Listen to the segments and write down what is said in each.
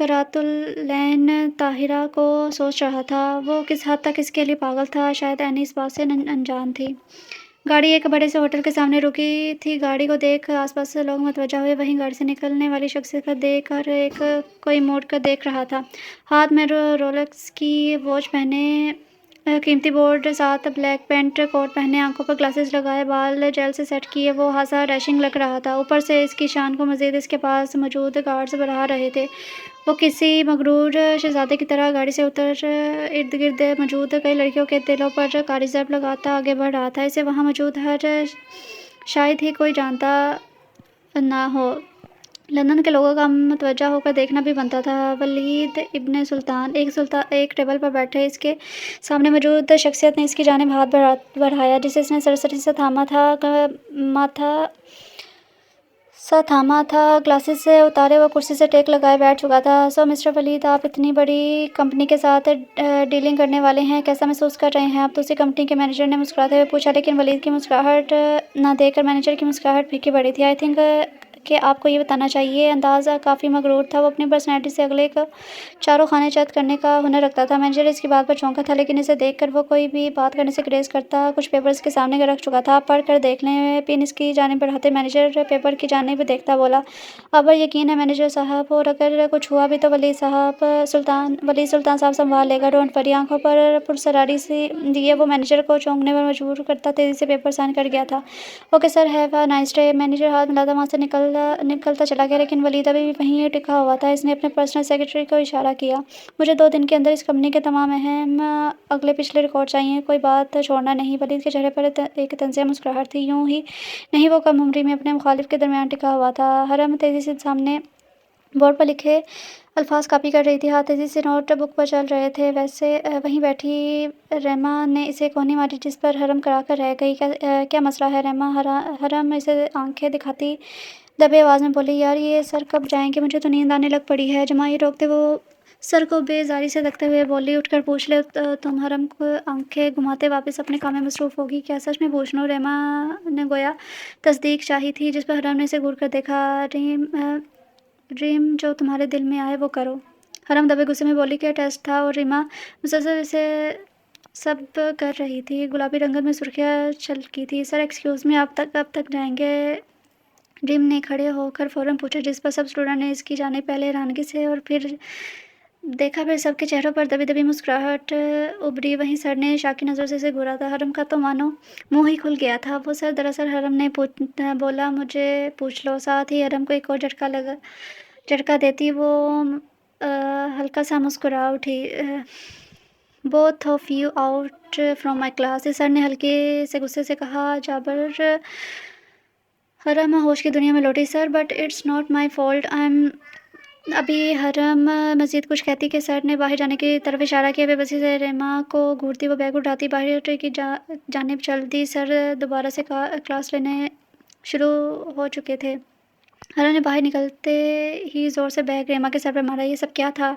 قرۃ العین طاہرہ کو سوچ رہا تھا، وہ کس حد تک اس کے لیے پاگل تھا، شاید عینی اس بات سے انجان تھی۔ گاڑی ایک بڑے سے ہوٹل کے سامنے رکی تھی۔ گاڑی کو دیکھ آس پاس سے لوگ متوجہ ہوئے۔ وہیں گاڑی سے نکلنے والی شخصیت کو دیکھ کر ایک کوئی موڑ کر دیکھ رہا تھا، ہاتھ میں رولیکس کی واچ پہنے، قیمتی بوٹ، ساتھ بلیک پینٹ کوٹ پہنے، آنکھوں پر گلاسز لگائے، بال جیل سے سیٹ کیے، وہ خاصا ڈیشنگ لگ رہا تھا۔ اوپر سے اس کی شان کو مزید اس کے پاس موجود گارڈز بڑھا رہے تھے۔ وہ کسی مغرور شہزادے کی طرح گاڑی سے اتر ارد گرد موجود کئی لڑکیوں کے دلوں پر کاری ضرب لگاتا آگے بڑھ رہا تھا۔ اسے وہاں موجود ہر شاید ہی کوئی جانتا نہ ہو۔ لندن کے لوگوں کا متوجہ ہو کر دیکھنا بھی بنتا تھا۔ ولید ابن سلطان ایک ٹیبل پر بیٹھے، اس کے سامنے موجود شخصیت نے اس کی جانب ہاتھ بڑھایا جسے اس نے سرسری سے تھاما تھا۔ گلاسز سے اتارے وہ کرسی سے ٹیک لگائے بیٹھ چکا تھا۔ سو مسٹر ولید، آپ اتنی بڑی کمپنی کے ساتھ ڈیلنگ کرنے والے ہیں، کیسا محسوس کر رہے ہیں آپ؟ دوسری کمپنی کے مینیجر نے مسکراتے ہوئے پوچھا، لیکن ولید کی مسکراہٹ نہ دیکھ کر مینیجر کی مسکراہٹ پھیکی پڑی تھی۔ آئی تھنک کہ آپ کو یہ بتانا چاہیے۔ انداز کافی مغرور تھا، وہ اپنی پرسنالٹی سے اگلے کو چاروں خانے چت کرنے کا ہنر رکھتا تھا۔ مینیجر اس کی بات پر چونکا تھا، لیکن اسے دیکھ کر وہ کوئی بھی بات کرنے سے گریز کرتا۔ کچھ پیپر اس کے سامنے رکھ چکا تھا، پڑھ کر دیکھ لیں۔ پن اس کی جانب بڑھاتے مینیجر پیپر کی جانب دیکھتا بولا، آپ پر یقین ہے مینیجر صاحب، اور اگر کچھ ہوا بھی تو ولید سلطان صاحب سنبھال لے گا، ڈونٹ وری۔ آنکھوں پر پرسراری دیے وہ مینیجر کو چونکنے پر مجبور کرتا تیزی سے پیپر سائن کر گیا تھا۔ Okay sir, have a nice day. Manager ہاتھ ملاتا وہاں سے نکلتا چلا گیا، لیکن ولید ابھی بھی وہیں ٹکا ہوا تھا۔ اس نے اپنے پرسنل سیکرٹری کو اشارہ کیا، مجھے 2 دن کے اندر اس کمپنی کے تمام اہم اگلے پچھلے ریکارڈ چاہئیں، کوئی بات چھوڑنا نہیں۔ ولید کے چہرے پر ایک طنزیہ مسکراہٹ تھی۔ یوں ہی نہیں، وہ کم عمری میں اپنے مخالف کے درمیان ٹکا ہوا تھا۔ حرم تیزی سے سامنے بورڈ پر لکھے الفاظ کاپی کر رہی تھی، ہاتھ تیزی سے نوٹ بک پر چل رہے تھے۔ وہیں بیٹھی ریما نے اسے کونی ماری جس پر حرم کرا کر رہ گئی۔ کیا مسئلہ ہے ریما؟ حرم اسے آنکھیں دکھاتی دبی آواز میں بولی، یار یہ سر کب جائیں گے؟ مجھے تو نیند آنے لگ پڑی ہے۔ جماعی روکتے وہ سر کو بے زاری سے رکھتے ہوئے بولی، اٹھ کر پوچھ لے تم۔ حرم کو آنکھیں گھماتے واپس اپنے کام میں مصروف ہوگی۔ کیا سچ میں پوچھ لوں؟ ریما نے گویا تصدیق چاہی تھی، جس پر حرم نے اسے گھور کر دیکھا۔ ڈریم جو تمہارے دل میں آئے وہ کرو۔ حرم دبے غصے میں بولی، کیا ٹیسٹ تھا؟ اور ریما مسلسل اسے سب کر رہی تھی۔ گلابی رنگت میں سرخیاں چھلکی تھی۔ سر ایکسکیوز می، آپ کب تک جائیں گے؟ ڈریم نے کھڑے ہو کر فوراً پوچھا، جس پر سب اسٹوڈنٹ نے اس کی جانب پہلے حیرانگی سے اور پھر دیکھا، پھر سب کے چہروں پر دبی دبی مسکراہٹ ابھری۔ وہیں سر نے شاکی نظروں سے اسے گھورا تھا۔ حرم کا تو مانو منہ ہی کھل گیا تھا۔ وہ سر دراصل حرم نے بولا مجھے پوچھ لو۔ ساتھ ہی حرم کو ایک اور جھٹکا دیتی وہ ہلکا سا مسکرا اٹھی۔ Both of you out from my class, sir نے ہلکے سے غصے سے کہا۔ جابر حرم ہوش کی دنیا میں لوٹی۔ Sir but it's not my fault, ابھی حرم مزید کچھ کہتی کہ سر نے باہر جانے کی طرف اشارہ کیا۔ بے بسی سے ریما کو گھورتی وہ بیگ اٹھاتی باہر کی جانب چل دی۔ سر دوبارہ سے کلاس لینے شروع ہو چکے تھے۔ حرم نے باہر نکلتے ہی زور سے بیگ ریما کے سر پر مارا۔ یہ سب کیا تھا؟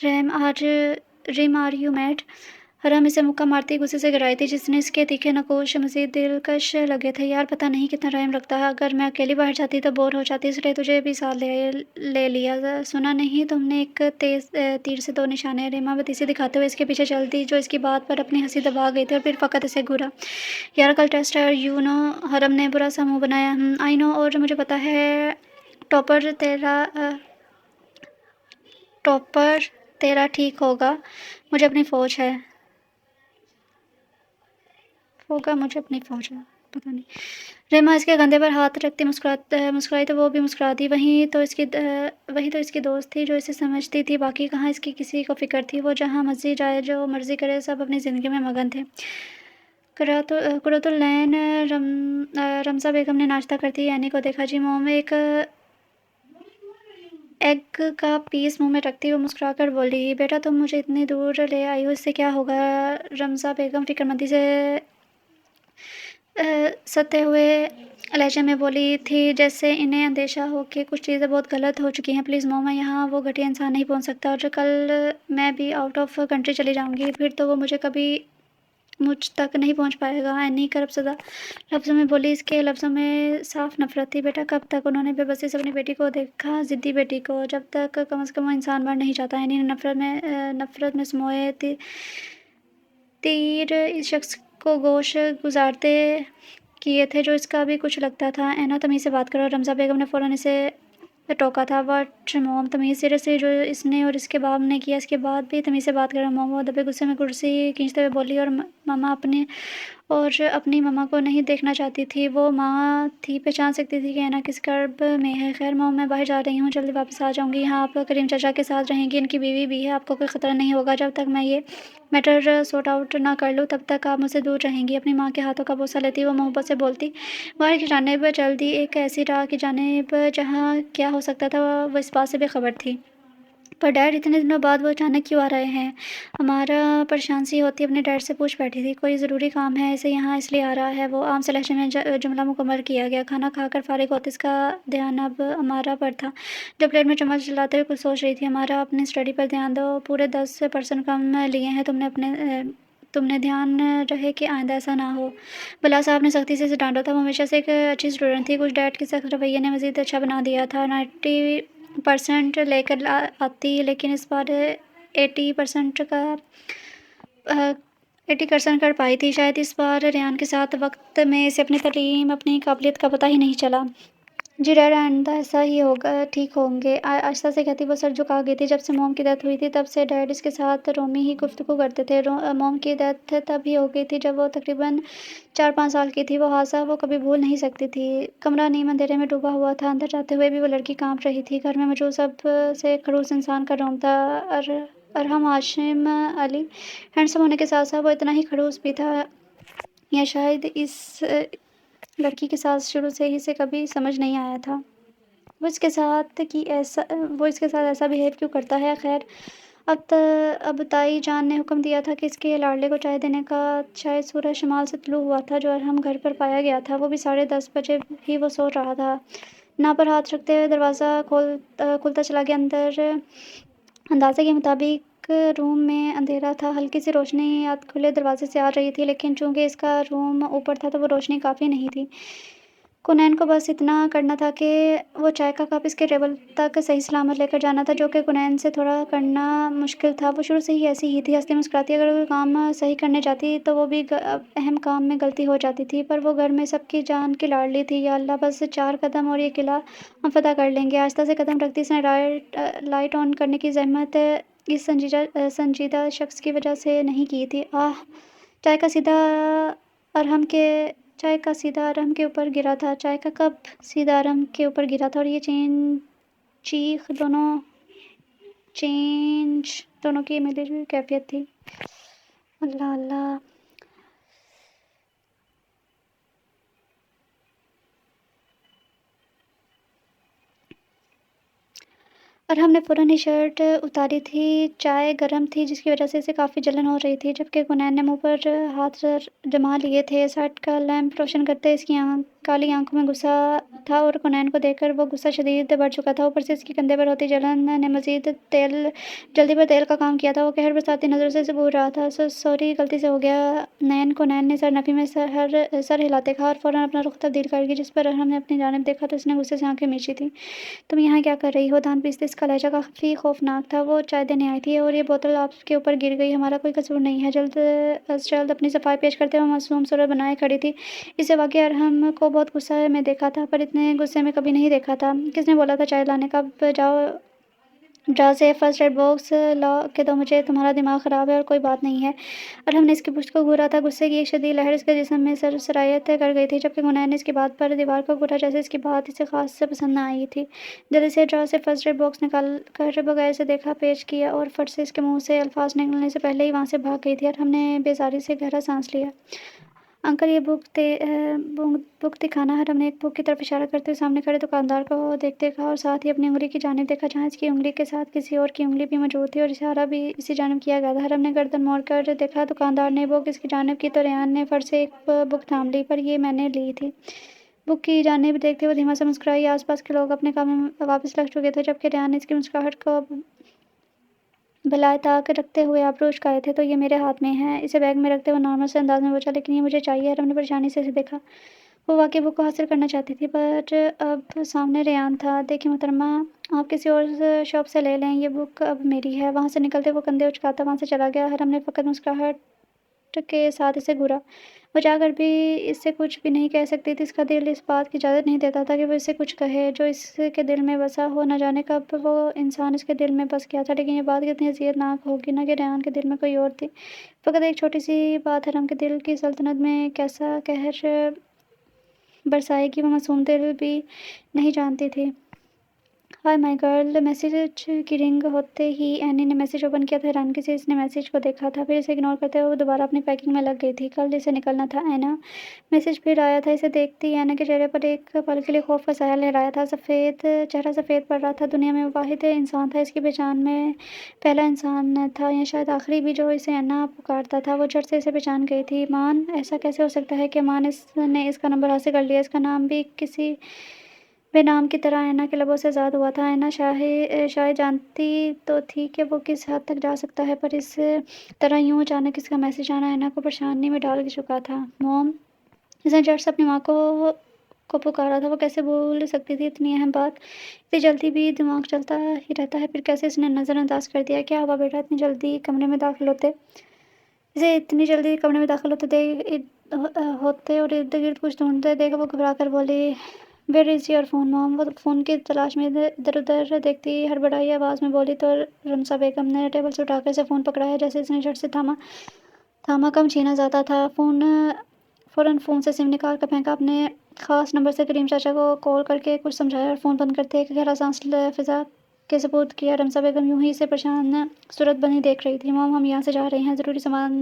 Reem are you mad? حرم اسے مکہ مارتی غصے سے گرائی تھی، جس نے اس کے تیکھے نقوش مزید دلکش لگے تھے۔ یار پتہ نہیں کتنا رحم رکھتا ہے، اگر میں اکیلی باہر جاتی تو بور ہو جاتی، اس لیے تجھے بھی ساتھ لے لیا۔ سنا نہیں تم نے ایک تیز تیر سے 2 نشانے؟ ریما بدیسی دکھاتے ہوئے اس کے پیچھے چل دی، جو اس کی بات پر اپنی ہنسی دبا گئی تھی، اور پھر فقط اسے گھورا۔ یار کل ٹیسٹ ہے اور یو نو، حرم نے برا سا منہ بنایا۔ آئی نو، اور مجھے پتہ ہے ٹاپر تیرا ٹھیک ہوگا، مجھے اپنی فوج ہے۔ پتہ نہیں۔ ریما اس کے کندھے پر ہاتھ رکھتی مسکرائی تو وہ بھی مسکرا دی۔ وہی تو اس کی دوست تھی جو اسے سمجھتی تھی، باقی کہاں اس کی کسی کو فکر تھی۔ وہ جہاں مرضی جائے، جو مرضی کرے، سب اپنی زندگی میں مگن تھے۔ قرۃ العین رمزہ بیگم نے ناشتہ کرتی عینی کو دیکھا۔ جی موم، ایک ایگ کا پیس منہ میں رکھتی وہ مسکرا کر بولی، بیٹا تم مجھے اتنی دور لے آئی ہو، اس سے کیا ہوگا؟ رمزہ بیگم فکرمندی سے ستے ہوئے لہجے میں بولی تھی، جیسے انہیں اندیشہ ہو کہ کچھ چیزیں بہت غلط ہو چکی ہیں۔ پلیز موم، یہاں وہ گھٹیا انسان نہیں پہنچ سکتا، اور کل میں بھی آؤٹ آف کنٹری چلی جاؤں گی، پھر تو وہ مجھے کبھی مجھ تک نہیں پہنچ پائے گا۔ اینی کرپزدہ لفظوں میں بولی، اس کے لفظوں میں صاف نفرت تھی۔ بیٹا کب تک؟ انہوں نے بے بسی سے اپنی بیٹی کو دیکھا، ضدی بیٹی کو۔ جب تک کم از کم وہ انسان بن نہیں جاتا۔ اینی نے نفرت میں سموئے تیر اس شخص کو گوش گزارتے کیے تھے جو اس کا بھی کچھ لگتا تھا۔ اینا تمیز سے بات کرو۔ رمزہ بیگم نے فوراً اسے ٹوکا تھا۔ واٹ موم، تمیز؟ سیریسلی جو اس نے اور اس کے باپ نے کیا، اس کے بعد بھی تمیز سے بات کرو موم۔ وہ دبے غصے میں کرسی کھینچتے ہوئے بولی، اور اپنی ماما کو نہیں دیکھنا چاہتی تھی۔ وہ ماں تھی، پہچان سکتی تھی کہ اینا کس کرب میں ہے۔ خیر موم، میں باہر جا رہی ہوں، جلدی واپس آ جاؤں گی۔ یہاں آپ کریم چچا کے ساتھ رہیں گی، ان کی بیوی بھی ہے، آپ کو کوئی خطرہ نہیں ہوگا۔ جب تک میں یہ میٹر سورٹ آؤٹ نہ کر لوں تب تک آپ مجھ سے دور رہیں گی۔ اپنی ماں کے ہاتھوں کا بوسہ لیتی وہ محبت سے بولتی، باہر کی جانب چل دی، ایک ایسی راہ کی جانب جہاں کیا ہو سکتا تھا وہ اس بات سے بے خبر تھی۔ پر ڈیڈ، اتنے دنوں بعد وہ اچانک کیوں آ رہے ہیں؟ ہمارا پریشان سی ہوتی اپنے ڈیڈ سے پوچھ بیٹھی تھی۔ کوئی ضروری کام ہے، اسے یہاں اس لیے آ رہا ہے۔ وہ عام سے لہجے میں جملہ مکمل کیا گیا۔ کھانا کھا کر فارغ ہوتے اس کا دھیان اب امارا پر تھا، جو پلیٹ میں چمچ چلاتے ہوئے کچھ سوچ رہی تھی۔ امارا، اپنی اسٹڈی پر دھیان دو، پورے 10% کم لیے ہیں تم نے، دھیان رہے کہ آئندہ ایسا نہ ہو۔ بلا صاحب نے سختی سے اسے ڈانٹا تھا۔ وہ ہمیشہ سے ایک اچھی اسٹوڈنٹ تھی، کچھ ڈیڈ کے سخت رویے نے مزید اچھا بنا دیا تھا۔ 90% لے کر آتی، لیکن اس بار 80% کر پائی تھی۔ شاید اس بار ریان کے ساتھ وقت میں اسے اپنی تعلیم، اپنی قابلیت کا پتہ ہی نہیں چلا۔ جی ڈیڈ، آئندہ ایسا ہی ہوگا، ٹھیک ہوں گے، آہستہ سے کہتی وہ سر جھکا گئی تھی۔ جب سے موم کی ڈیتھ ہوئی تھی تب سے ڈیڈ اس کے ساتھ رومی ہی گفتگو کرتے تھے۔ موم کی ڈیتھ تب ہی ہو گئی تھی جب وہ تقریباً 4-5 سال کی تھی۔ وہ حادثہ وہ کبھی بھول نہیں سکتی تھی۔ کمرہ نیم اندھیرے میں ڈوبا ہوا تھا، اندر جاتے ہوئے بھی وہ لڑکی کانپ رہی تھی۔ گھر میں موجود سب سے کھڑوس انسان کا روم تھا ارحم ہاشم علی۔ ہینڈسم ہونے کے ساتھ ساتھ وہ اتنا ہی کھڑوس بھی تھا، یا شاید اس لڑکی کے ساتھ شروع سے ہی اسے کبھی سمجھ نہیں آیا تھا وہ اس کے ساتھ ایسا بیہیو کیوں کرتا ہے۔ خیر، اب تائی جان نے حکم دیا تھا کہ اس کے لاڈلے کو چائے دینے کا۔ شاید سورج شمال سے طلوع ہوا تھا جو ارحم گھر پر پایا گیا تھا۔ وہ بھی 10:30 بجے ہی وہ سو رہا تھا۔ ناک پر ہاتھ رکھتے ہوئے دروازہ کھلتا چلا گیا۔ اندازے کے مطابق روم میں اندھیرا تھا، ہلکی سی روشنی کھلے دروازے سے آ رہی تھی، لیکن چونکہ اس کا روم اوپر تھا تو وہ روشنی کافی نہیں تھی۔ کنین کو بس اتنا کرنا تھا کہ وہ چائے کا کپ اس کے ٹیبل تک صحیح سلامت لے کر جانا تھا، جو کہ کنین سے تھوڑا کرنا مشکل تھا۔ وہ شروع سے ہی ایسی ہی تھی، ہنستی مسکراتی، اگر کوئی کام صحیح کرنے جاتی تو وہ بھی اہم کام میں غلطی ہو جاتی تھی۔ پر وہ گھر میں سب کی جان کی لاڈلی تھی۔ یا اللہ، بس 4 قدم اور یہ قلعہ ہم فتح کر لیں گے۔ آہستہ سے قدم رکھتی اس نے لائٹ آن کرنے کی زحمت اس سنجیدہ شخص کی وجہ سے نہیں کی تھی۔ آہ! چائے کا سیدھا ارحم کے اوپر گرا تھا، چائے کا کپ سیدھا ارحم کے اوپر گرا تھا، اور یہ چیخ دونوں کی ملی ہوئی کیفیت تھی۔ اللہ اللہ! ارحم نے فوراً ہی شرٹ اتاری تھی۔ چائے گرم تھی جس کی وجہ سے اسے کافی جلن ہو رہی تھی، جبکہ کنین نے منہ پر ہاتھ جما لیے تھے۔ سائٹ کا لیمپ روشن کرتے اس کی کالی آنکھوں میں غصہ تھا، اور کنین کو دیکھ کر وہ غصہ شدید بڑھ چکا تھا۔ اوپر سے اس کے کندھے پر ہوتی جلن نے مزید جلدی پر تیل کا کام کیا تھا۔ وہ قہر برساتی نظروں سے اسے گھور رہا تھا۔ سوری، غلطی سے ہو گیا نین، کنین نے سر نفی میں سر ہلاتے کہا، اور فوراً اپنا رخ تبدیل کر گئی۔ جس پر ارحم نے اپنی جانب دیکھا تو اس نے غصے سے آنکھیں میچی تھیں۔ تم یہاں کیا کر رہی ہو؟ دان پیستے اس کا لہجہ کافی خوفناک تھا۔ وہ چائے دینے آئی تھی اور یہ بوتل آپ کے اوپر گر گئی، ہمارا کوئی قصور نہیں ہے۔ جلد از جلد اپنی صفائی پیش کرتے ہوئے معصوم صورت بنائے کھڑی تھی۔ اسے واقعی ارحم کو بہت غصے میں دیکھا تھا، پر اتنے غصے میں کبھی نہیں دیکھا تھا۔ کس نے بولا تھا چائے لانے کا؟ اب جاؤ ڈرا سے فرسٹ ایڈ باکس لا کے دو مجھے، تمہارا دماغ خراب ہے اور کوئی بات نہیں ہے۔ ارحم نے اس کی پشت کو گھورا تھا۔ غصے کی ایک شدید لہر اس کے جسم میں سرایت کر گئی تھی، جبکہ کنین نے اس کی بات پر دیوار کو گھورا، جیسے اس کی بات اسے خاص پسند نہ آئی تھی۔ جلدی سے ڈرا سے فرسٹ ایڈ باکس نکال کر بغیر اسے دیکھا پیش کیا، اور فٹ سے اس کے منہ سے الفاظ نکلنے سے پہلے ہی وہاں سے بھاگ گئی تھی۔ ارحم نے بیزاری سے گہرا سانس لیا۔ انکل، یہ بک دکھانا۔ ارحم نے ایک بک کی طرف اشارہ کرتے ہوئے سامنے کھڑے دکاندار کو دیکھتے کہا، اور ساتھ ہی اپنی انگلی کی جانب دیکھا جہاں اس کی انگلی کے ساتھ کسی اور کی انگلی بھی موجود تھی، اور اشارہ بھی اسی جانب کیا گیا تھا۔ ارحم نے گردن موڑ کر دیکھا، دکاندار نے بک اس کی جانب کی تو ریان نے فٹ سے ایک بک تھام لی۔ پر یہ میں نے لی تھی۔ بک کی جانب دیکھتے وہ دھیما سا مسکرائی۔ آس پاس کے لوگ اپنے کام میں واپس لگ چکے تھے، جبکہ ریان نے اس کی مسکراہٹ کو بلائے طاق رکھتے ہوئے ابرو اچکائے تھے، تو یہ میرے ہاتھ میں ہے۔ اسے بیگ میں رکھتے ہوئے نارمل سے انداز میں پوچھا، لیکن یہ مجھے چاہیے۔ حرم نے پریشانی سے اسے دیکھا۔ وہ واقعی بک کو حاصل کرنا چاہتی تھی، پر اب سامنے ریان تھا۔ دیکھیے محترمہ، آپ کسی اور شاپ سے لے لیں، یہ بک اب میری ہے۔ وہاں سے نکلتے وہ کندھے اچکاتا وہاں سے چلا گیا۔ حرم نے فقط مسکراہٹ کے ساتھ اسے گھورا۔ وہ چاہ کر بھی اس سے کچھ بھی نہیں کہہ سکتی تھی۔ اس کا دل اس بات کی اجازت نہیں دیتا تھا کہ وہ اس سے کچھ کہے جو اس کے دل میں بسا ہو۔ نہ جانے کب وہ انسان اس کے دل میں بس گیا تھا، لیکن یہ بات کتنی اذیت ناک ہوگی نہ کہ ریان کے دل میں کوئی اور تھی۔ فقط ایک چھوٹی سی بات حرم کے دل کی سلطنت میں کیسا قہر برسائے گی، وہ معصوم دل بھی نہیں جانتی تھی۔ ہائے مائی گرل! میسیج کی رنگ ہوتے ہی اینی نے میسیج اوپن کیا تھا۔ حیرانگی سے اس نے میسیج کو دیکھا تھا، پھر اسے اگنور کرتے ہوئے وہ دوبارہ اپنی پیکنگ میں لگ گئی تھی۔ کل اسے نکلنا تھا اینا۔ میسیج پھر آیا تھا۔ اسے دیکھتی اینا کے چہرے پر ایک پل کے لیے خوف کا سایہ لہرایا تھا۔ چہرہ سفید پڑ رہا تھا۔ دنیا میں وہ واحد انسان تھا، اس کی پہچان میں پہلا انسان تھا یا شاید آخری بھی جو اسے اینا پکارتا تھا۔ وہ جھٹ سے اسے پہچان گئی تھی۔ مان! ایسا کیسے ہو سکتا ہے کہ مان نے اس کا نمبر حاصل کر لیا؟ اس کا نام بھی کسی بے نام کی طرح اینا کے لبوں سے آزاد ہوا تھا۔ اینا شاید جانتی تو تھی کہ وہ کس حد تک جا سکتا ہے، پر اس طرح یوں اچانک اس کا میسیج آنا اینا کو پریشانی میں ڈال چکا تھا۔ موم! اس نے جھٹ سے اپنی ماں کو پکارا تھا۔ وہ کیسے بھول سکتی تھی اتنی اہم بات؟ اتنی جلدی بھی دماغ چلتا ہی رہتا ہے، پھر کیسے اس نے نظر انداز کر دیا؟ کیا ہوا بیٹا؟ اتنی جلدی کمرے میں داخل ہوتے اور ارد گرد کچھ ڈھونڈتے دیکھ وہ گھبرا کر بولی، ویئر از یور فون مام؟ وہ فون کی تلاش میں ادھر ادھر دیکھتی ہڑبڑائی آواز میں بولی تو رمزہ بیگم نے ٹیبل سے اٹھا کر اسے فون پکڑایا، جیسے اس نے جھٹ سے تھاما کم چھینا جاتا تھا۔ فوراً فون سے سم نکال کر پھینکا۔ اپنے خاص نمبر سے کریم چاچا کو کال کر کے کچھ سمجھایا اور فون بند کرتے ایک گہرا سانس فضا کے سپرد کیا۔ رمزہ بیگم یوں ہی اسے پریشان صورت بنی دیکھ رہی تھی۔ مام، ہم یہاں سے جا رہے ہیں، ضروری سامان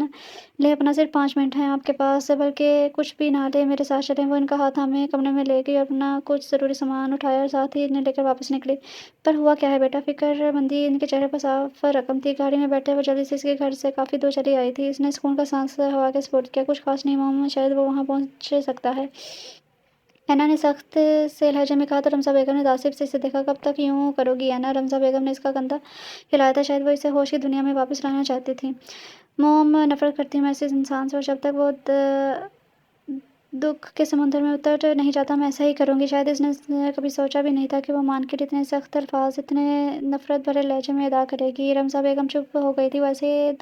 لے اپنا، صرف 5 منٹ ہیں آپ کے پاس، بلکہ کچھ بھی نہ لے، میرے ساتھ چلیں۔ وہ ان کا ہاتھ ہمیں کمرے میں لے گئی اور اپنا کچھ ضروری سامان اٹھایا اور ساتھ ہی انہیں لے کر واپس نکلی۔ پر ہوا کیا ہے بیٹا؟ فکر مندی ان کے چہرے پر صاف رقم تھی۔ گاڑی میں بیٹھے وہ جلدی سے اس کے گھر سے کافی دور چلی آئی تھی۔ اس نے سکون کا سانس ہوا کے سپرد کیا۔ کچھ خاص نہیں مام، شاید وہ وہاں پہنچ سکتا ہے، اینا نے سخت سے لہجے میں کہا تو رمزہ بیگم نے تعصب سے اسے دیکھا۔ کب تک یوں کرو گی اینا؟ رمزہ بیگم نے اس کا کندھا ہلایا تھا، شاید وہ اسے ہوش کی دنیا میں واپس لانا چاہتی تھی۔ موم، نفرت کرتی ہوں میں ایسے انسان سے، اور جب تک وہ دکھ کے سمندر میں اتر نہیں جاتا میں ایسا ہی کروں گی۔ شاید اس نے کبھی سوچا بھی نہیں تھا کہ وہ مان کے اتنے سخت الفاظ اتنے نفرت بھرے لہجے میں ادا کرے گی۔ رمزہ بیگم چپ ہو گئی تھی۔ وہ ایسے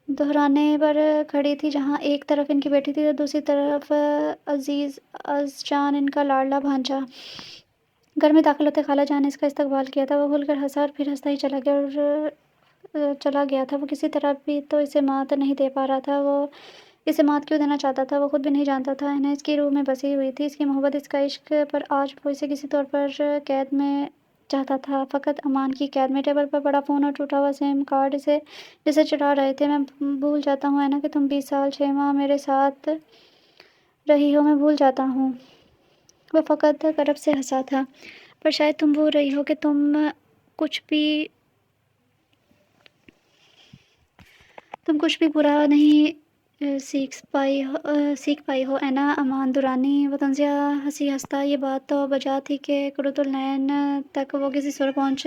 دہرانے پر کھڑی تھی جہاں ایک طرف ان کی بیٹی تھی اور دوسری طرف عزیز جان ان کا لاڈلا بھانجا۔ گھر میں داخل ہوتے خالہ جان نے اس کا استقبال کیا تھا۔ وہ کھل کر ہنسا اور پھر ہنستا ہی چلا گیا تھا۔ وہ کسی طرح بھی تو اسے مات نہیں دے پا رہا تھا۔ وہ اسے مات کیوں دینا چاہتا تھا وہ خود بھی نہیں جانتا تھا۔ انہیں اس کی روح میں بسی ہوئی تھی، اس کی محبت، اس کا عشق، پر آج وہ اسے کسی طور پر قید میں چاہتا تھا، فقط امان کی قید میں۔ ٹیبل پر پڑا فون اور ٹوٹا ہوا سم کارڈ جسے چڑھا رہے تھے۔ میں بھول جاتا ہوں اینا کہ تم 20 سال 6 ماہ میرے ساتھ رہی ہو، میں بھول جاتا ہوں۔ وہ فقط کرب سے ہنسا تھا۔ پر شاید تم بھول رہی ہو کہ تم کچھ بھی برا نہیں سیکھ پائی ہو اینا۔ امان دورانی وہ طنزیہ ہنسی ہنستا، یہ بات تو بجا تھی کہ قرۃ العین تک وہ کسی سر پہنچ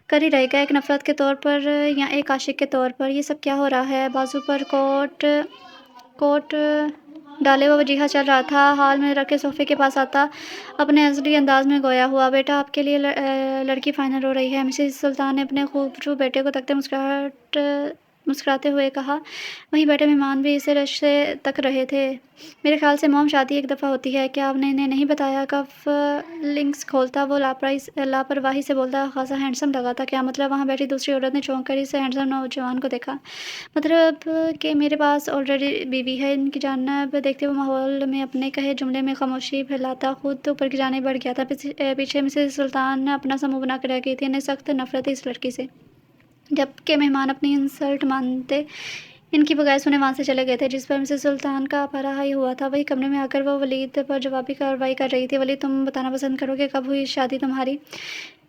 کر ہی رہے گا، ایک نفرت کے طور پر یا ایک عاشق کے طور پر۔ یہ سب کیا ہو رہا ہے؟ بازو پر کوٹ ڈالے وہ وجیہہ چل رہا تھا، ہال میں رکھے صوفے کے پاس آتا اپنے ازلی انداز میں گویا ہوا، بیٹا آپ کے لیے لڑکی فائنل ہو رہی ہے۔ مسز سلطان نے اپنے خوبرو بیٹے کو تکتے مسکراتے ہوئے کہا۔ وہیں بیٹھے مہمان بھی اسے رشتے تک رہے تھے۔ میرے خیال سے موم شادی ایک دفعہ ہوتی ہے، کیا آپ نے انہیں نہیں بتایا؟ کف لنکس کھولتا وہ لاپرواہی سے بولتا، خاصا ہینڈسم لگا تھا۔ کیا مطلب؟ وہاں بیٹھی دوسری عورت نے چونک کر اس ہینڈسم نوجوان کو دیکھا۔ مطلب کہ میرے پاس آلریڈی بیوی ہے۔ ان کی جانب دیکھتے ہوئے ماحول میں اپنے کہے جملے میں خاموشی پھیلاتا خود اوپر کی جانب بڑھ گیا تھا۔ پیچھے مسز سلطان اپنا سا منہ بنا کر رہ گئی تھی۔ انہیں سخت نفرت تھی اس لڑکی سے، جبکہ مہمان اپنی انسلٹ مانتے ان کی بغیر سنے وہاں سے چلے گئے تھے، جس پر مسز سلطان کا پارا ہائی ہوا تھا۔ وہی کمرے میں آ کر وہ ولید پر جوابی کارروائی کر رہی تھی۔ ولید، تم بتانا پسند کرو گے کب ہوئی شادی تمہاری؟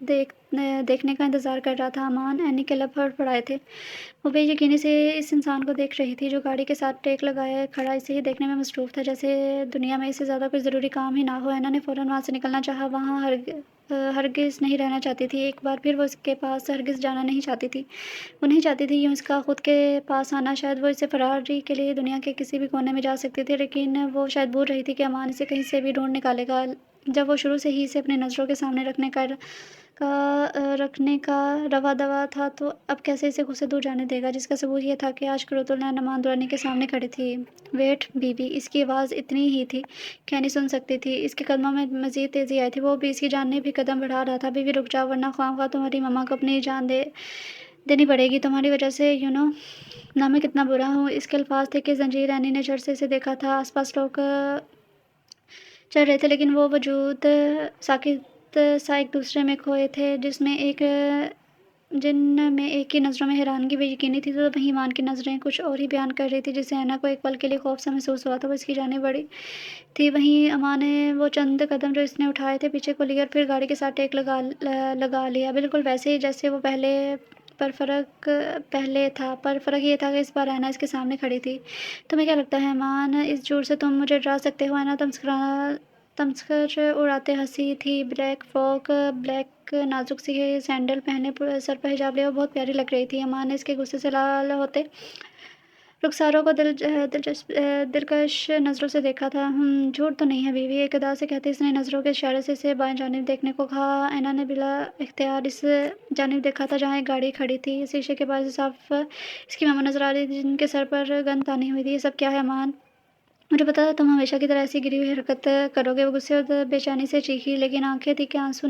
دیکھنے کا انتظار کر رہا تھا۔ امان اینی کے لب پڑپڑائے تھے۔ وہ بے یقینی سے اس انسان کو دیکھ رہی تھی جو گاڑی کے ساتھ ٹیک لگائے کھڑا اسے ہی دیکھنے میں مصروف تھا، جیسے دنیا میں اس سے زیادہ کوئی ضروری کام ہی نہ ہو۔ اینا نے فوراً وہاں سے نکلنا چاہا، وہاں ہرگز نہیں رہنا چاہتی تھی۔ ایک بار پھر وہ اس کے پاس ہرگز جانا نہیں چاہتی تھی۔ وہ نہیں چاہتی تھی یوں اس کا خود کے پاس آنا۔ شاید وہ اسے فراری کے لیے دنیا کے کسی بھی کونے میں جا سکتی تھی، لیکن وہ شاید بھول رہی تھی کہ امان اسے کہیں سے بھی ڈھونڈ نکالے گا۔ جب وہ شروع سے ہی اسے اپنی نظروں کے سامنے رکھنے کا روا دوا تھا تو اب کیسے اسے خود سے دور جانے دے گا، جس کا ثبوت یہ تھا کہ آج قرۃ العین امان درانی کے سامنے کھڑی تھی۔ ویٹ بی بی، اس کی آواز اتنی ہی تھی کہ اینی سن سکتی تھی۔ اس کے قدموں میں مزید تیزی آئی تھی، وہ بھی اس کی جانب ہی قدم بڑھا رہا تھا۔ بی بی رک جاؤ، ورنہ خواہ مخواہ تمہاری مما کو اپنی جان دینی پڑے گی، تمہاری وجہ سے نہ میں کتنا برا ہوں۔ اس کے الفاظ تھے کہ زنجیر۔ اینی نے جھٹ سے اسے دیکھا تھا۔ آس پاس لوگ چل رہے تھے، لیکن وہ وجود ساکت سا ایک دوسرے میں کھوئے تھے، جن میں ایک کی نظروں میں حیرانگی بے یقینی تھی، تو وہیں ایمان کی نظریں کچھ اور ہی بیان کر رہی تھی، جس سے اینا کو ایک پل کے لیے خوف سا محسوس ہوا تھا۔ وہ اس کی جانب بڑھی تھی، وہیں امان نے وہ چند قدم جو اس نے اٹھائے تھے پیچھے کو لیے اور پھر گاڑی کے ساتھ ٹیک لگا لیا، بالکل ویسے ہی جیسے وہ پہلے تھا۔ پر فرق یہ تھا کہ اس بار اینا اس کے سامنے کھڑی تھی۔ تمہیں کیا لگتا ہے امان، اس جھوٹ سے تم مجھے ڈرا سکتے ہو؟ اینا تمسخر اڑاتے ہنسی تھی۔ بلیک فراک، بلیک نازک سی سینڈل پہنے، سر پر حجاب لیا، وہ بہت پیاری لگ رہی تھی۔ امان نے اس کے غصے سے لال ہوتے رخساروں کو دلکش نظروں سے دیکھا تھا۔ جھوٹ تو نہیں ہے بیوی، ایک ادا سے کہتے اس نے نظروں کے اشارے سے اسے بائیں جانب دیکھنے کو کہا۔ اینا نے بلا اختیار اس جانب دیکھا تھا جہاں ایک گاڑی کھڑی تھی۔ شیشے کے پاس صاف اس کی ماما نظر آ رہی تھی، جن کے سر پر گند تانی ہوئی تھی۔ یہ سب کیا ہے امان؟ مجھے پتا تھا تم ہمیشہ کی طرح ایسی گری ہوئی حرکت کرو گے۔ وہ غصے اور بے چینی سے چیخی، لیکن آنکھیں تھی کہ آنسو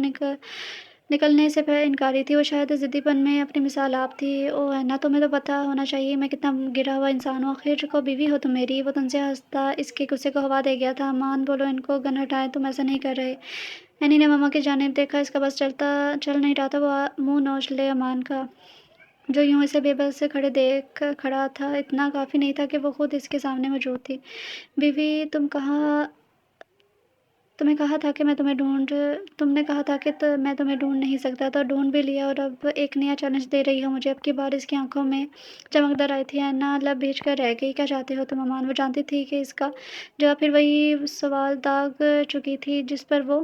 نکلنے سے انکاری تھی۔ وہ شاید ضدی پن میں اپنی مثال آپ تھی۔ اوہ اینا، تمہیں تو پتا ہونا چاہیے میں کتنا گرا ہوا انسان ہوں، آخر کو بیوی ہو تم میری۔ وہ تن سے ہنستا اس کے غصے کو ہوا دے گیا تھا۔ امان بولو، ان کو گن ہٹائیں، تم ایسا نہیں کر رہے۔ اینی نے ماما کی جانب دیکھا، اس کا بس چل نہیں رہا تھا۔ وہ منہ نوچ لے امان کا، جو یوں اسے بے بس دیکھ کھڑا تھا، اتنا کافی نہیں تھا کہ وہ خود اس کے سامنے موجود تھی۔ بیوی، تم نے کہا تھا کہ میں تمہیں ڈھونڈ نہیں سکتا، تو ڈھونڈ بھی لیا، اور اب ایک نیا چیلنج دے رہی ہو مجھے۔ اب کی بار اس کی آنکھوں میں چمک در آئی تھی۔ اینا لب بھیج کر رہ گئی۔ کیا چاہتے ہو تم امان؟ وہ جانتی تھی کہ اس کا جواب پھر وہی سوال داغ چکی تھی جس پر وہ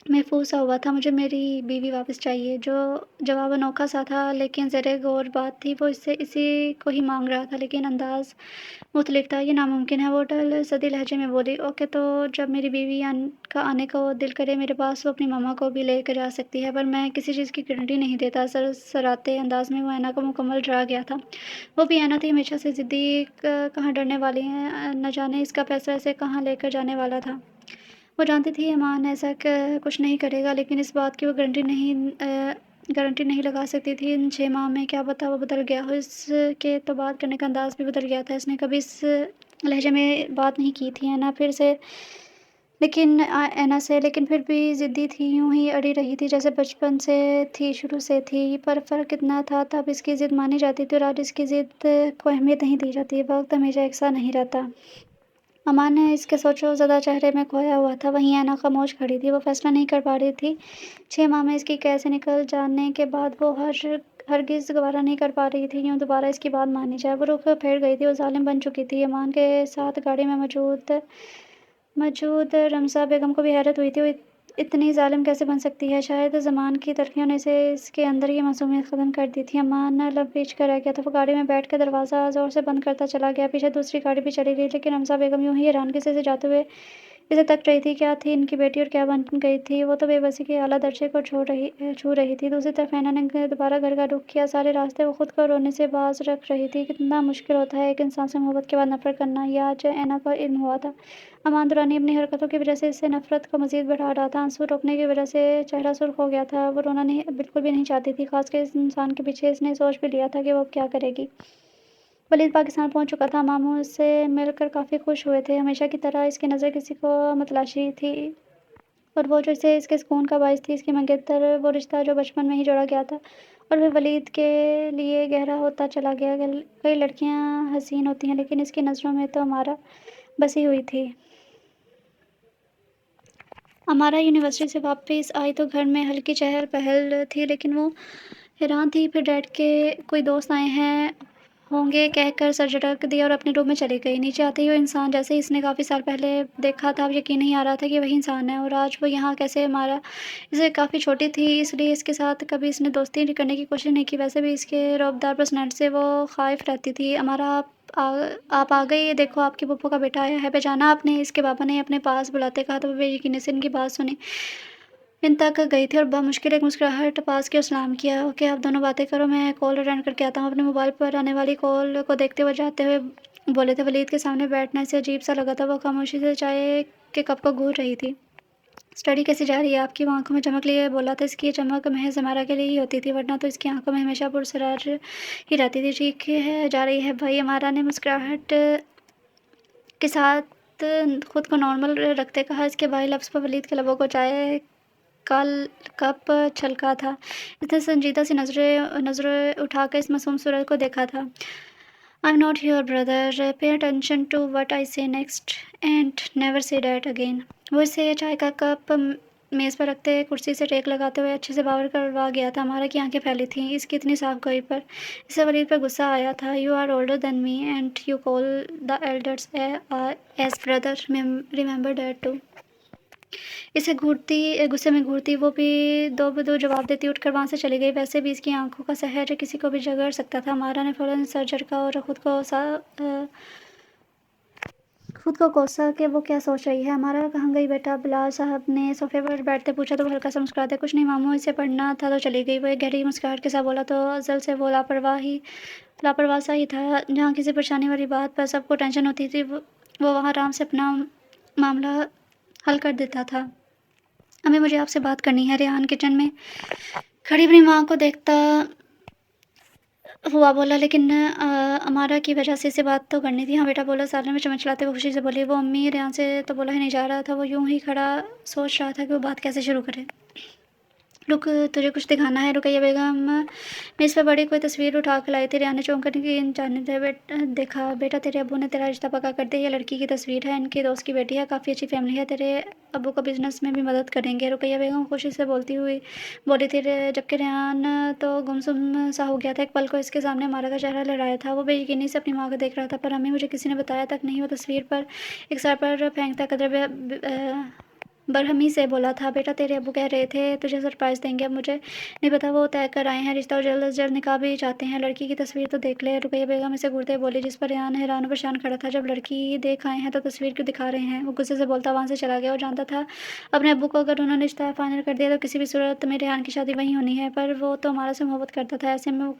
محفوظ سا ہوا تھا۔ مجھے میری بیوی واپس چاہیے۔ جو جواب انوکھا سا تھا، لیکن زیر غور بات تھی۔ وہ اس سے اسی کو ہی مانگ رہا تھا، لیکن انداز مختلف تھا۔ یہ ناممکن ہے، وہ ٹل سدی لہجے میں بولی۔ اوکے، تو جب میری بیوی کا آنے کو دل کرے میرے پاس، وہ اپنی ماما کو بھی لے کر آ سکتی ہے، پر میں کسی چیز کی گارنٹی نہیں دیتا۔ سرسراتے انداز میں وہ اینا کو مکمل ڈرا گیا تھا۔ وہ بھی اینا تھی، ہمیشہ سے ضدی، کہاں ڈرنے والی ہے، نہ جانے اس کا فیصلہ اسے کہاں لے کر جانے والا تھا۔ وہ جانتی تھی امان ایسا کچھ نہیں کرے گا، لیکن اس بات کی وہ گارنٹی نہیں لگا سکتی تھی۔ ان 6 ماہ میں کیا پتا وہ بدل گیا ہو۔ اس کے تو بات کرنے کا انداز بھی بدل گیا تھا۔ اس نے کبھی اس لہجے میں بات نہیں کی تھی لیکن پھر بھی ضدی تھی، یوں ہی اڑی رہی تھی جیسے بچپن سے تھی، شروع سے تھی۔ پر فرق اتنا تھا، تب اس کی ضد مانی جاتی تھی اور آج اس کی ضد کو اہمیت نہیں دی جاتی۔ وقت ہمیشہ یکساں نہیں رہتا۔ امان نے اس کے سوچو زدہ چہرے میں کھویا ہوا تھا، وہیں اینا خاموش کھڑی تھی۔ وہ فیصلہ نہیں کر پا رہی تھی 6 ماہ میں اس کی قید سے نکل جانے کے بعد وہ ہرگز گوارا نہیں کر پا رہی تھی یوں دوبارہ اس کی بات مانی جائے۔ وہ رخ پھیر گئی تھی، وہ ظالم بن چکی تھی۔ امان کے ساتھ گاڑی میں موجود رمزہ بیگم کو بھی حیرت ہوئی تھی، وہ اتنی ظالم کیسے بن سکتی ہے؟ شاید زمان کی تلخیوں نے اس کے اندر یہ معصومیت ختم کر دی تھی۔ امان لب بھیج کر رہ گیا تھا۔ وہ گاڑی میں بیٹھ کر دروازہ زور سے بند کرتا چلا گیا۔ پیچھے دوسری گاڑی بھی چلی گئی، لیکن رمزہ بیگم یوں ہی حیرانگی سے اسے جاتے ہوئے اسے تک رہی تھی۔ کیا تھی ان کی بیٹی اور کیا بن گئی تھی؟ وہ تو بے بسی کے اعلیٰ درجے کو چھو رہی تھی۔ دوسری طرف اینا نے دوبارہ گھر کا رخ کیا۔ سارے راستے وہ خود کو رونے سے باز رکھ رہی تھی۔ کتنا مشکل ہوتا ہے ایک انسان سے محبت کے بعد نفرت کرنا، یہ آج اینا کو علم ہوا تھا۔ امان درانی اپنی حرکتوں کی وجہ سے اس سے نفرت کو مزید بڑھا رہا تھا۔ آنسو روکنے کی وجہ سے چہرہ سرخ ہو گیا تھا۔ وہ رونا بالکل بھی نہیں چاہتی تھی، خاص کر اس انسان کے پیچھے۔ اس نے سوچ بھی لیا تھا کہ وہ اب کیا کرے گی۔ ولید پاکستان پہنچ چکا تھا۔ ماموں اس سے مل کر کافی خوش ہوئے تھے۔ ہمیشہ کی طرح اس کی نظر کسی کو متلاشی تھی، اور وہ جو اس کے سکون کا باعث تھی، اس کی منگیتر، وہ رشتہ جو بچپن میں ہی جوڑا گیا تھا اور پھر ولید کے لیے گہرا ہوتا چلا گیا۔ کئی لڑکیاں حسین ہوتی ہیں، لیکن اس کی نظروں میں تو مارا بسی ہوئی تھی۔ ہمارا یونیورسٹی سے واپس آئی تو گھر میں ہلکی چہل پہل تھی، لیکن وہ حیران تھی۔ پھر ڈیڈ کے کوئی دوست آئے ہیں ہوں گے کہہ کر سر جھٹک دیا اور اپنے روم میں چلی گئی۔ نیچے آتے ہی وہ انسان جیسے اس نے کافی سال پہلے دیکھا تھا، اب یقین نہیں آ رہا تھا کہ وہی انسان ہے، اور آج وہ یہاں کیسے مارا۔ اسے کافی چھوٹی تھی، اس لیے اس کے ساتھ کبھی اس نے دوستی کرنے کی کوشش نہیں کی، ویسے بھی اس کے رعبدار پرسنالٹی سے وہ خائف رہتی تھی۔ ہمارا آپ آ گئی، یہ دیکھو آپ کی پھپھو کا بیٹا آیا ہے، پہچانا آپ نے؟ اس کے بابا نے اپنے پاس بلاتے کہا تو وہ بے یقینی سے ان کی بات سنی ان تک گئی تھی اور بمشکل ایک مسکراہٹ پاس کی اور سلام کیا۔ اوکے آپ دونوں باتیں کرو، میں کال اٹینڈ کر کے آتا ہوں۔ اپنے موبائل پر آنے والی کال کو دیکھتے ہوئے جاتے ہوئے بولے تھے۔ ولید کے سامنے بیٹھنا اسے عجیب سا لگا تھا، وہ خاموشی سے چائے کے کپ کو گھونٹ رہی تھی۔ اسٹڈی کیسی جا رہی ہے آپ کی؟ وہ آنکھوں میں چمک لیے بولا تھا۔ اس کی یہ چمک محض ہمارا کے لیے ہی ہوتی تھی، ورنہ تو اس کی آنکھوں میں ہمیشہ پراسرار ہی رہتی تھی۔ ٹھیک ہے جا رہی ہے بھائی، ہمارا نے مسکراہٹ کے ساتھ خود کو نارمل رکھتے کہا۔ اس کے بھائی لفظ پر ولید کے لبوں کو چائے کا کپ چھلکا تھا۔ اس نے سنجیدہ سی نظریں اٹھا کر اس معصوم صورت کو دیکھا تھا۔ I'm not your brother. Pay attention to what I say next and never say that again. وہ اسے چائے کا کپ میز پر رکھتے کرسی سے ٹیک لگاتے ہوئے اچھے سے باور کروا گیا تھا۔ ہمارا کی آنکھیں پھیلی تھیں اس کی اتنی صاف گوئی پر۔ اسے ولید پر غصہ آیا تھا۔ You are older than me and you call the elders as brother. Remember that too. اسے غصے میں گھورتی وہ بھی دو بدو جواب دیتی اٹھ کر وہاں سے چلی گئی۔ ویسے بھی اس کی آنکھوں کا سحر کسی کو بھی جگڑ سکتا تھا۔ ہمارا نے فوراً سر جھٹکا اور خود کو کوسا کہ وہ کیا سوچ رہی ہے۔ ہمارا کہاں گئی بیٹا؟ بلال صاحب نے صوفے پر بیٹھتے پوچھا تو وہ ہلکا سا مسکراتے کچھ نہیں ماموں، اسے پڑھنا تھا تو چلی گئی۔ وہ ایک گہری مسکراہٹ کے ساتھ بولا تو ازل سے وہ لاپرواہ سا ہی تھا۔ جہاں کسی پریشانی والی بات پر سب کو ٹینشن ہوتی تھی، وہ وہاں آرام سے اپنا معاملہ حل کر دیتا تھا۔ امی مجھے آپ سے بات کرنی ہے۔ ریحان کچن میں کھڑی اپنی ماں کو دیکھتا ہوا بولا، لیکن امارا کی وجہ سے اسے بات تو کرنی تھی۔ ہاں بیٹا بولا سالن میں چمچ لاتے ہوئے خوشی سے بولی وہ امی۔ ریحان سے تو بولا ہی نہیں جا رہا تھا، وہ یوں ہی کھڑا سوچ رہا تھا کہ وہ بات کیسے شروع کرے۔ رک تجھے کچھ دکھانا ہے۔ رقیہ بیگم میز پر بڑی کوئی تصویر اٹھا کے لائی تھی۔ ریحان نے چونک کر کی جانب دیکھا۔ بیٹا تیرے ابو نے تیرا رشتہ پکا کر دیا، یہ لڑکی کی تصویر ہے، ان کے دوست کی بیٹی ہے، کافی اچھی فیملی ہے، تیرے ابو کو بزنس میں بھی مدد کریں گے۔ رقیہ بیگم خوشی سے بولی تھی، جبکہ ریحان تو گمسم سا ہو گیا تھا۔ ایک پل کو اس کے سامنے ہمارا کا چہرہ لہرایا تھا، وہ بے یقینی سے اپنی ماں کو دیکھ رہا تھا۔ پر امی مجھے کسی نے بتایا تک نہیں۔ وہ تصویر پر ایک سر پر پھینکتا قدر برہمی سے بولا تھا، بیٹا تیرے ابو کہہ رہے تھے تجھے سرپرائز دیں گے، اب مجھے نہیں پتا وہ طے کر آئے ہیں رشتہ اور جلد از جلد نکاح بھی چاہتے ہیں۔ لڑکی کی تصویر تو دیکھ لے۔ رقیہ بیگم اسے گھورتے بولی، جس پر ریحان حیران و پریشان کھڑا تھا۔ جب لڑکی دیکھ آئے ہیں تو تصویر کیوں دکھا رہے ہیں؟ وہ غصے سے بولتا وہاں سے چلا گیا۔ وہ جانتا تھا اپنے ابو کو اگر انہوں نے رشتہ فائنل کر دیا تو کسی بھی صورت میں ریحان کی شادی وہیں ہونی ہے، پر وہ تو ہمارا سے محبت کرتا تھا، ایسے میں وہ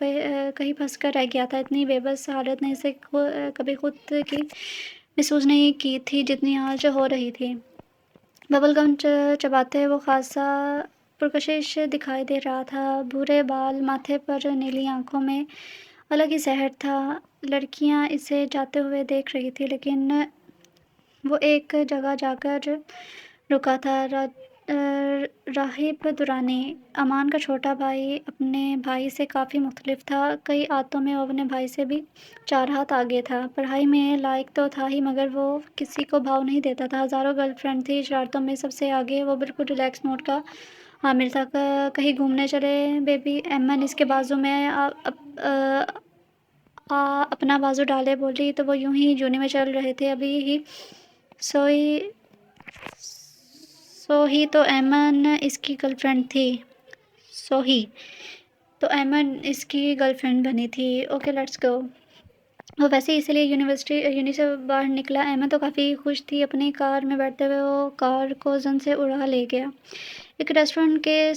کہیں پھنس کر رہ گیا تھا۔ اتنی بے بس حالت نے اسے کبھی خود کی محسوس نہیں کی تھی جتنی آج ہو رہی تھی۔ ببل گم چباتے وہ خاصا پرکشش دکھائی دے رہا تھا، بھورے بال، ماتھے پر نیلی آنکھوں میں الگ ہی سحر تھا۔ لڑکیاں اسے جاتے ہوئے دیکھ رہی تھی، لیکن وہ ایک جگہ جا کر رکا تھا۔ راہب درانی امان کا چھوٹا بھائی اپنے بھائی سے کافی مختلف تھا، کئی عادتوں میں وہ اپنے بھائی سے بھی 4 ہاتھ آگے تھا۔ پڑھائی میں لائق تو تھا ہی، مگر وہ کسی کو بھاؤ نہیں دیتا تھا۔ ہزاروں گرل فرینڈ تھی، شرارتوں میں سب سے آگے، وہ بالکل ریلیکس موڈ کا حامل تھا۔ کہیں گھومنے چلے بیبی؟ ایمن اس کے بازو میں اپنا بازو ڈالے بولی تو وہ یوں ہی جونے میں چل رہے تھے۔ ابھی ہی سو ہی تو ایمن اس کی گرل فرینڈ تھی۔ سو ہی تو ایمن اس کی گرل فرینڈ بنی تھی۔ Okay let's go. وہ ویسے ہی اسی لیے یونی سے باہر نکلا۔ ایمن تو کافی خوش تھی۔ اپنی کار میں بیٹھتے ہوئے وہ کار کو زن سے اڑا لے گیا۔ ایک ریسٹورنٹ کے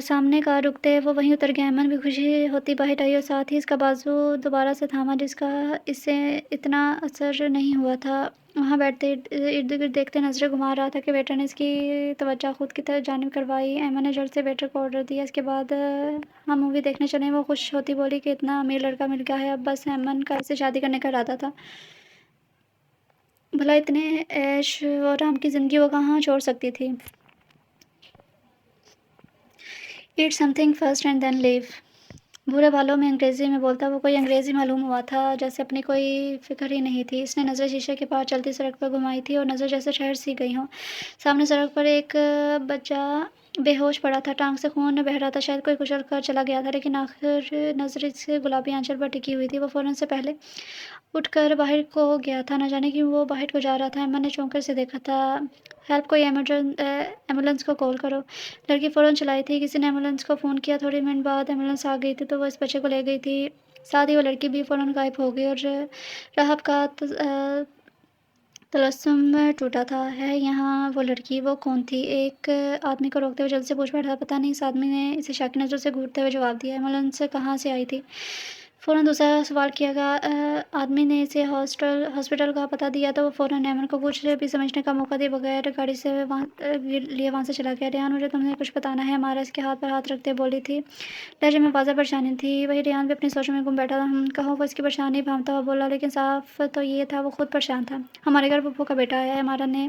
سامنے کار رکتے وہ وہیں اتر گیا۔ ایمن بھی خوشی ہوتی باہر آئی اور ساتھ ہی اس کا بازو دوبارہ سے تھاما، جس کا اس سے اتنا اثر نہیں ہوا تھا۔ وہاں بیٹھتے ارد گرد دیکھتے نظریں گھما رہا تھا کہ ویٹر نے اس کی توجہ خود کی جانب کروائی۔ ایمن نے جلد سے ویٹر کو آرڈر دیا، اس کے بعد ہم مووی دیکھنے چلیں۔ وہ خوش ہوتی بولی کہ اتنا امیر لڑکا مل گیا ہے، اب بس ایمن کا اس سے شادی کرنے کا ارادہ تھا۔ بھلا اتنے عیش و آرام کی زندگی وہ کہاں چھوڑ سکتی تھی؟ Eat something first and then leave. بُرے والوں میں انگریزی میں بولتا وہ کوئی انگریزی معلوم ہوا تھا جیسے اپنی کوئی فکر ہی نہیں تھی۔ اس نے نظریں شیشے کے پار چلتی سڑک پر گھمائی تھی اور نظر جیسے ٹھہر سی گئی ہوں۔ سامنے سڑک پر ایک بچہ بے ہوش پڑا تھا، ٹانگ سے خون بہہ رہا تھا، شاید کوئی کچل کر چلا گیا تھا، لیکن آخر نظر اس کے گلابی آنچل پر ٹکی ہوئی تھی۔ وہ فوراً سے پہلے اٹھ کر باہر کو گیا تھا، نہ جانے کیوں وہ باہر کو جا رہا تھا۔ ایما نے چونک کر اسے دیکھا تھا۔ ہیلپ، کوئی ایمبولینس کو کال کرو۔ لڑکی فوراً چلائی تھی، کسی نے ایمبولینس کو فون کیا۔ تھوڑی منٹ بعد ایمبولینس آ گئی تھی تو وہ اس بچے کو لے گئی تھی، ساتھ ہی وہ لڑکی بھی فوراً غائب ہو گئی اور رہب کا طلسم ٹوٹا تھا۔ ہے یہاں وہ لڑکی؟ وہ کون تھی؟ ایک آدمی کو روکتے ہوئے جلد سے پوچھ بیٹھا۔ پتہ نہیں، اس آدمی نے اسے شاکی نظروں سے گھورتے ہوئے جواب دیا۔ ایمبولینس کہاں سے آئی تھی؟ فوراً دوسرا سوال کیا گیا۔ آدمی نے اسے ہاسپٹل کا پتہ دیا تو وہ فوراً ریحان کو کچھ بھی سمجھنے کا موقع دیے بغیر گاڑی سے لیے وہاں سے چلا گیا۔ ریحان، مجھے تمہیں کچھ بتانا ہے، ہمارا اس کے ہاتھ پر ہاتھ رکھتے بولی تھی۔ لہجے میں واضح پریشانی تھی۔ وہی ریحان بھی اپنی سوچوں میں گم بیٹھا تھا۔ کہو، وہ اس کی پریشانی بھانپتا ہوا بولا، لیکن صاف تو یہ تھا وہ خود پریشان تھا۔ ہمارے گھر پھپھو کا بیٹا آیا ہے، امارا نے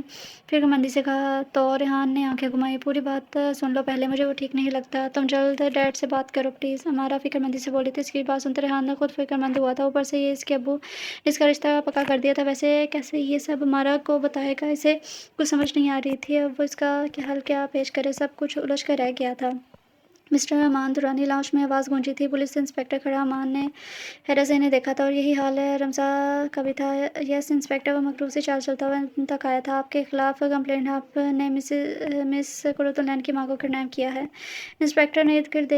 فکر مندی سے کہا تو ریحان نے آنکھیں گھمائیں۔ پوری بات سن لو پہلے، مجھے وہ ٹھیک نہیں لگتا۔ تم جلد ڈیڈ سے بات کرو پلیز، امارا فکر مندی سے بولی تھی۔ اس کی بات سنتے ریحان نے خود فکر مند ہوا تھا، اوپر سے یہ اس کے ابو نے اس کا رشتہ پکا کر دیا تھا۔ ویسے کیسے یہ سب امارا کو بتائے گا؟ اسے کچھ سمجھ نہیں آ رہی تھی اب وہ اس کا حل کیا پیش کرے، سب کچھ الجھ کر رہ گیا تھا۔ مسٹر امان دورانی لاؤنج میں آواز گونجی تھی۔ پولیس انسپکٹر کھڑا امان نے حیرت سے انہیں دیکھا تھا، اور یہی حال رمزا کا بھی تھا۔ یس انسپکٹر، وہ مکروہ سی چال چلتا ہوا ان تک آیا تھا۔ آپ کے خلاف کمپلینٹ ہے، آپ نے مس قرۃ العین کی ماں کو کڈنیپ کیا ہے۔ انسپکٹر نے ارد گرد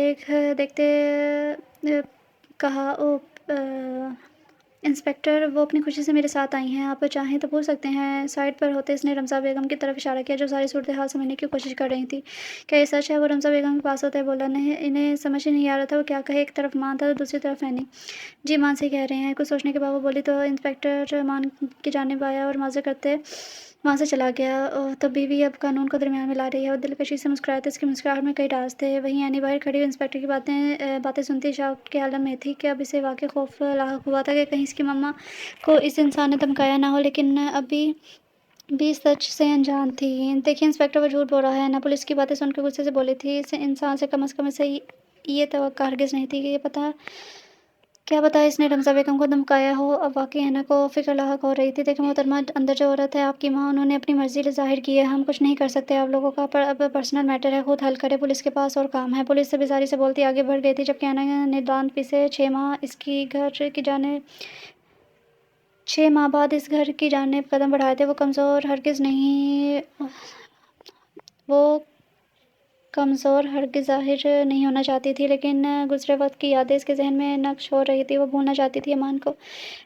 دیکھتے کہا۔ انسپکٹر، وہ اپنی خوشی سے میرے ساتھ آئی ہیں، آپ چاہیں تو پوچھ سکتے ہیں۔ سائڈ پر ہوتے اس نے رمزا بیگم کی طرف اشارہ کیا جو ساری صورتحال سمجھنے کی کوشش کر رہی تھی۔ کیا یہ سچ ہے؟ وہ رمزا بیگم کے پاس ہوتے بولا۔ انہیں سمجھ ہی نہیں آ رہا تھا وہ کیا کہے، ایک طرف امان تھا تو دوسری طرف اینی۔ جی امان صحیح کہہ رہے ہیں، کچھ سوچنے کے بعد وہ بولی تو انسپکٹر امان کی جانب آیا اور معذرت کرتے وہاں سے چلا گیا۔ تو بیوی اب قانون کو درمیان میں لا رہی ہے۔ وہ دلکشی سے مسکرایا تو اس کی مسکراہٹ میں کئی راز تھے۔ وہیں اینی باہر کھڑی ہوئی انسپکٹر کی باتیں سنتی شاک کے عالم میں تھی کہ اب اسے واقعی خوف لاحق ہوا تھا کہ کہیں اس کی ماما کو اس انسان نے دھمکایا نہ ہو، لیکن ابھی بھی سچ سے انجان تھی۔ دیکھیے انسپکٹر، وہ جھوٹ بول رہا ہے نا؟ پولیس کی باتیں سن کے غصے سے بولی تھی۔ اس انسان سے کم از کم اسے یہ توقع ہرگز نہیں تھی کہ کیا پتہ اس نے رمزا بیگم کو دھمکایا ہو۔ اب واقعی اینا کو فکر لاحق ہو رہی تھی۔ دیکھیں محترمہ، اندر جو عورت ہے آپ کی ماں، انہوں نے اپنی مرضی ظاہر کی ہے، ہم کچھ نہیں کر سکتے آپ لوگوں کا، پر اب پرسنل میٹر ہے، خود حل کرے، پولیس کے پاس اور کام ہے۔ پولیس سے بیزاری سے بولتی آگے بڑھ گئی تھی، جبکہ اینا نے دانت پیسے 6 ماہ بعد اس گھر کی جانب قدم بڑھائے تھے۔ وہ کمزور ہرگز ظاہر نہیں ہونا چاہتی تھی، لیکن گزرے وقت کی یادیں اس کے ذہن میں نقش ہو رہی تھی۔ وہ بھولنا چاہتی تھی امان کو،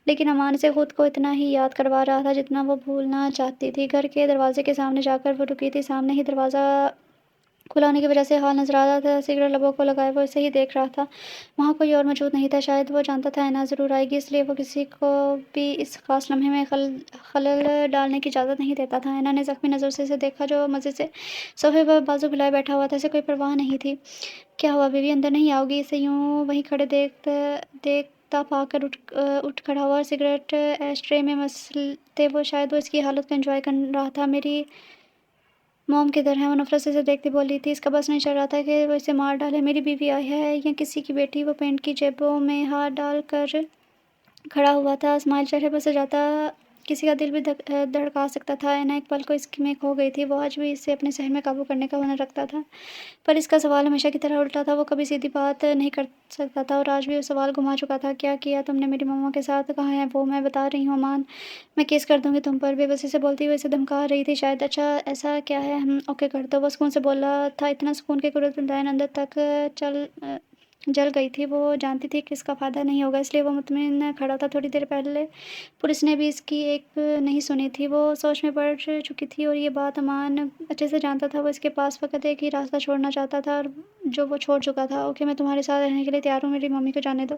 لیکن امان اسے خود کو اتنا ہی یاد کروا رہا تھا جتنا وہ بھولنا چاہتی تھی۔ گھر کے دروازے کے سامنے جا کر وہ رکی تھی، سامنے ہی دروازہ کھلا ہونے کی وجہ سے حال نظر آ رہا تھا۔ سگریٹ لبوں کو لگائے وہ اسے ہی دیکھ رہا تھا، وہاں کوئی اور موجود نہیں تھا۔ شاید وہ جانتا تھا اینا ضرور آئے گی، اس لیے وہ کسی کو بھی اس خاص لمحے میں خلل ڈالنے کی اجازت نہیں دیتا تھا۔ اینا نے زخمی نظر سے اسے دیکھا جو مزے سے صوفے پر بازو پھیلائے بیٹھا ہوا تھا، اسے کوئی پرواہ نہیں تھی۔ کیا ہوا بیوی، اندر نہیں آؤ گی؟ اسے یوں وہیں کھڑے دیکھتا پا کر اٹھ کھڑا ہوا اور سگریٹ ایش ٹرے میں مسلتے وہ شاید وہ اس کی حالت کو انجوائے کر رہا تھا۔ میری موم کدھر ہے؟ وہ نفرت سے اسے دیکھتی بولی تھی۔ اس کا بس نہیں چل رہا تھا کہ وہ اسے مار ڈالے۔ میری بیوی آئی ہے یا کسی کی بیٹی؟ وہ پینٹ کی جیبوں میں ہاتھ ڈال کر کھڑا ہوا تھا، اسمائل چہرے پر سے جاتا کسی کا دل بھی دھڑکا سکتا تھا۔ اینا ایک پل کو اس میں کھو گئی تھی، وہ آج بھی اسے اپنے ذہن میں قابو کرنے کا ہنر رکھتا تھا، پر اس کا سوال ہمیشہ کی طرح الٹا تھا۔ وہ کبھی سیدھی بات نہیں کر سکتا تھا اور آج بھی وہ سوال گھما چکا تھا۔ کیا کیا تم نے میری ماما کے ساتھ؟ کہاں ہے وہ؟ میں بتا رہی ہوں امان، میں کیس کر دوں گی تم پر، بے بسی سے بولتی ہوئی اسے دھمکا رہی تھی شاید۔ اچھا ایسا کیا ہے؟ اوکے کر دو، وہ سکون سے بولا تھا، اتنا سکون کہ قرۃ العین اندر تک جل گئی تھی۔ وہ جانتی تھی کہ اس کا فائدہ نہیں ہوگا، اس لیے وہ مطمئن کھڑا تھا۔ تھوڑی دیر پہلے پولیس نے بھی اس کی ایک نہیں سنی تھی، وہ سوچ میں پڑ چکی تھی، اور یہ بات امان اچھے سے جانتا تھا۔ وہ اس کے پاس فقط ایک ہی راستہ چھوڑنا چاہتا تھا جو وہ چھوڑ چکا تھا۔ اوکے، میں تمہارے ساتھ رہنے کے لیے تیار ہوں، میری ممی کو جانے دو،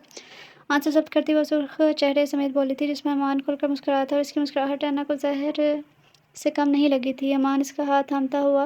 آنسو ضبط کرتی وہ سرخ چہرے سمیت بولی تھی، جس میں امان کھل کر مسکرایا تھا، اور اس کی مسکراہٹ اینا کو زہر سے کم نہیں لگی تھی۔ امان اس کا ہاتھ تھامتا ہوا